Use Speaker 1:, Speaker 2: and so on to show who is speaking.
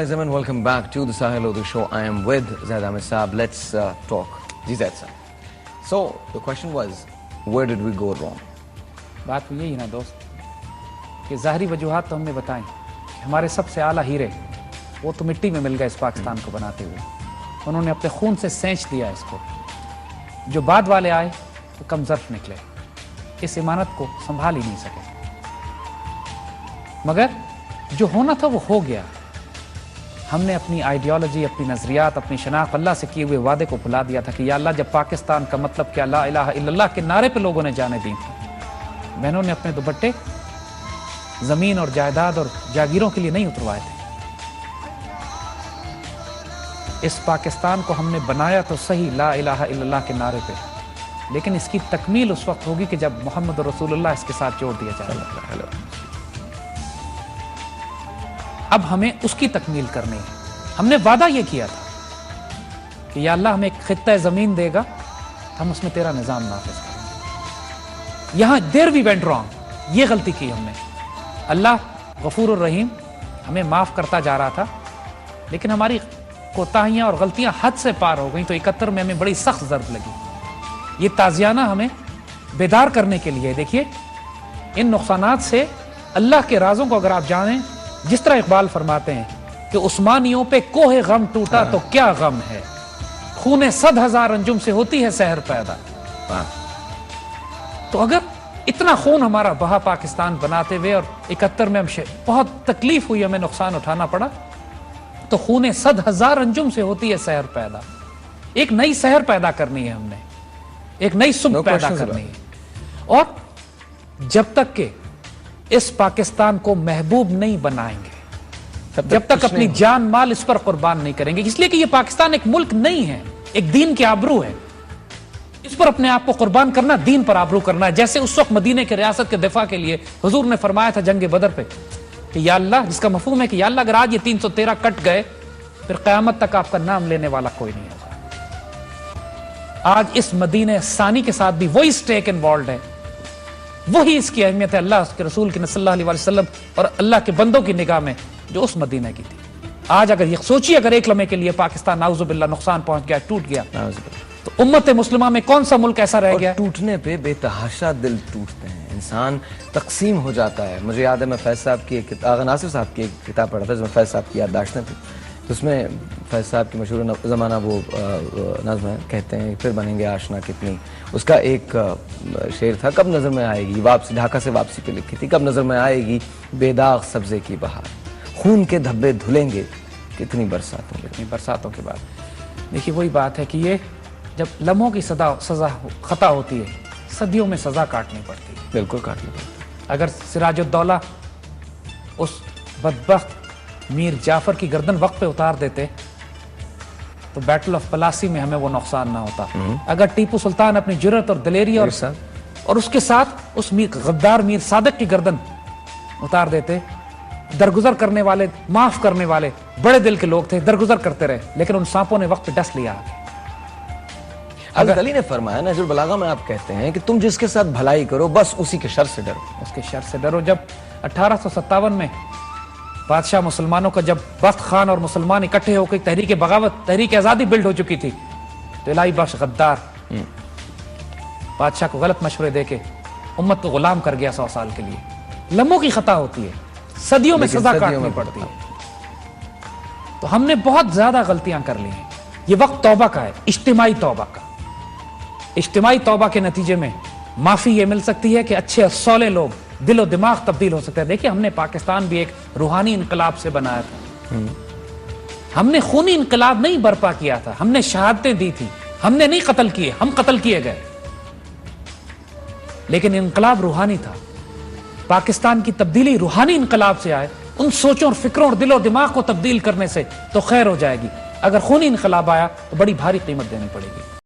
Speaker 1: ladies and gentlemen, welcome back to the Sahil Lodu show. I am with Zaid Ahmed Saab. Let's talk. Ji Zaid Saab. So, the question was, where did we go wrong?
Speaker 2: बात हुई यही ना दोस्त कि ज़ाहरी वजूहात तो हमने बताएं कि हमारे सबसे आला हीरे वो तो मिट्टी में मिल गए इस पाकिस्तान को बनाते हुए। उन्होंने अपने खून से सेंच दिया इसको। जो बाद वाले आए वो कम ज़र्फ निकले, इस इमारत को संभाल ही नहीं सके। मगर जो होना था वो हो गया। हमने अपनी आइडियोलॉजी, अपनी नज़रियात, अपनी शनाख्त अल्लाह से किए हुए वादे को भुला दिया था कि या अल्लाह, जब पाकिस्तान का मतलब क्या ला इलाहा इल्लल्लाह के नारे पे लोगों ने जाने दी थी, बहनों ने अपने दुपट्टे ज़मीन और जायदाद और जागीरों के लिए नहीं उतरवाए थे। इस पाकिस्तान को हमने बनाया तो सही ला इलाहा इल्लल्लाह के नारे पे, लेकिन इसकी तकमील उस वक्त होगी कि जब मोहम्मद रसूलुल्लाह इसके साथ जोड़ दिया जाएगा। अब हमें उसकी तकमील करनी है। हमने वादा ये किया था कि या अल्लाह हमें एक खित्ता ज़मीन देगा तो हम उसमें तेरा निज़ाम नाफिज करेंगे। यहाँ देयर वी वेंट रॉन्ग, ये गलती की हमने। अल्लाह गफूर रहीम हमें माफ़ करता जा रहा था, लेकिन हमारी कोताहियाँ और गलतियाँ हद से पार हो गई। तो 71 में हमें बड़ी सख्त ज़र्ब लगी। ये ताज़ियाना हमें बेदार करने के लिए। देखिए, इन नुकसानात से अल्लाह के राज़ों को अगर आप जानें, जिस तरह इकबाल फरमाते हैं कि उस्मानियों पे कोहे गम टूटा तो क्या गम है, खूने 100,000 अंजुम से होती है सहर पैदा। तो अगर इतना खून हमारा बहा पाकिस्तान बनाते हुए और 71 में हमसे बहुत तकलीफ हुई, हमें नुकसान उठाना पड़ा, तो खूने 100,000 अंजुम से होती है सहर पैदा। एक नई सहर पैदा करनी है हमने, एक नई सुबह पैदा करनी है। और जब तक के इस पाकिस्तान को महबूब नहीं बनाएंगे, जब तक अपनी जान माल इस पर कुर्बान नहीं करेंगे, इसलिए कि ये पाकिस्तान एक मुल्क नहीं है, एक दीन की आबरू है। इस पर अपने आप को कुर्बान करना, दीन पर आबरू करना है। जैसे उस वक्त मदीने के रियासत के दिफा के लिए हुजूर ने फरमाया था जंग बदर पे कि या अल्लाह, जिसका मफहूम है कि या अल्लाह, अगर आज ये 313 कट गए फिर क़यामत तक आपका नाम लेने वाला कोई नहीं होगा। आज इस मदीने सानी के साथ भी वही स्टेक इन्वॉल्व है, वही इसकी अहमियत है अल्लाह के रसूल की सल्लल्लाहु अलैहि वसल्लम और अल्लाह के बंदों की निगाह में जो उस मदीने की थी। आज अगर ये सोचिए, अगर एक लम्हे के लिए पाकिस्तान नाउज़ुबिल्लाह नुकसान पहुंच गया, टूट गया, तो उम्मत मुस्लिमा में कौन सा मुल्क ऐसा रह गया?
Speaker 1: टूटने पे बेतहाशा दिल टूटते हैं, इंसान तकसीम हो जाता है। मुझे याद है, मैं फैज़ साहब की आगा नासिर साहब की एक किताब पढ़ा था, जिसमें फैज़ साहब की याददाश्तें थी। तो उसमें फैज़ साहब की मशहूर ज़माना वो नज़्म है, कहते हैं फिर बनेंगे आशना कितनी। उसका एक शेर था, कब नज़र में आएगी वापसी, ढाका से वापसी पे लिखी थी, कब नज़र में आएगी बेदाग सब्ज़े की बहार, खून के धब्बे धुलेंगे कितनी बरसातों के बाद।
Speaker 2: देखिए, वही बात है कि ये जब लम्हों की सज़ा खता होती है, सदियों में सज़ा काटनी पड़ती है।
Speaker 1: बिल्कुल काटनी पड़ती है।
Speaker 2: अगर सिराजुद्दौला उस बदबख्त मीर जाफर की गर्दन वक्त पे उतार देते तो बैटल ऑफ पलासी में हमें वो नुकसान ना होता। अगर टीपू सुल्तान अपनी जुर्रत और दलेरी और उसके साथ उस गद्दार मीर सादक की गर्दन उतार देते, दरगुजर करने वाले, माफ करने वाले बड़े दिल के लोग थे, दरगुजर करते रहे, लेकिन उन सांपों ने वक्त पे डस लिया आगे।
Speaker 1: अगर अली ने फरमाया ना, जो बलागा में आप कहते हैं कि तुम जिसके साथ भलाई करो बस उसी के शर से डरो,
Speaker 2: उसके शर से डरो। जब 1857 में बादशाह मुसलमानों का, जब बख्त खान और मुसलमान इकट्ठे होकर तहरीक बगावत, तहरीक आज़ादी बिल्ड हो चुकी थी, तो इलाही बख्श गद्दार बादशाह को गलत मशवरे देके उम्मत को गुलाम कर गया 100 साल के लिए। लम्हों की खता होती है, सदियों में सजा काटनी पड़ती है। तो हमने बहुत ज्यादा गलतियां कर ली हैं। ये वक्त तौबा का है, इज्तिमाई तौबा का। इज्तिमाई तौबा के नतीजे में माफी ये मिल सकती है कि अच्छे और सौले लोग, दिलो दिमाग तब्दील हो सकते हैं। देखिए, हमने पाकिस्तान भी एक रूहानी इनकलाब से बनाया था। हमने खूनी इनकलाब नहीं बर्पा किया था, हमने शहादतें दी थी, हमने नहीं कत्ल किए, हम कत्ल किए गए, लेकिन इनकलाब रूहानी था। पाकिस्तान की तब्दीली रूहानी इनकलाब से आए, उन सोचों और फिक्रों और दिलो दिमाग को तब्दील करने से तो खैर हो जाएगी। अगर खूनी इनकलाब आया तो बड़ी भारी कीमत देनी पड़ेगी।